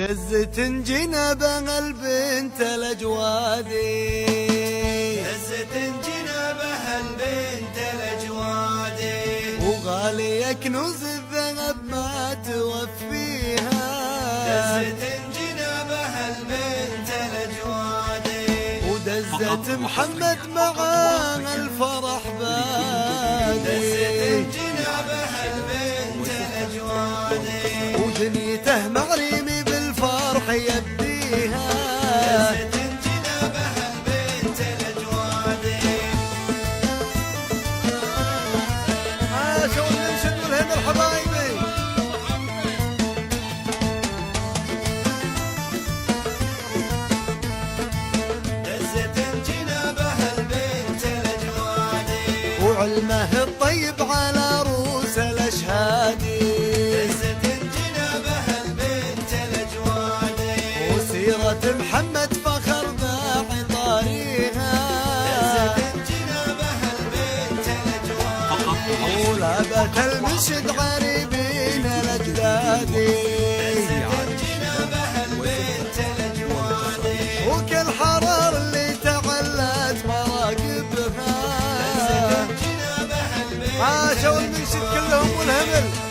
دزت جنابها البنت الاجوادي، دزت جنابها البنت الاجوادي، وغالي كنوز الذهب ما توفيها. دزت جنابها البنت الاجوادي، ودزت محمد معاه الفرح بادي، دزت جنابها البنت الاجوادي، ودنيته مغريمي بالفرح يبديها. دزت جنابها البنت الاجوادي. عاشوا وننشد والهنا الحبايبي. دزت جنابها البنت الاجوادي، وعلمه الطيب على روس الاشهادي، دزت جنابها البنت الاجوادي، وسيرة محمد فخر داعي طاريها. دزت جنابها البنت الاجوادي، ولابت المشد غريبين الاجدادي، دزت جنابها البنت الاجوادي، وكل حرار اللي تعلت مراقبها. دزت جنابها البنت عاشوا المنشد كلهم والهمل.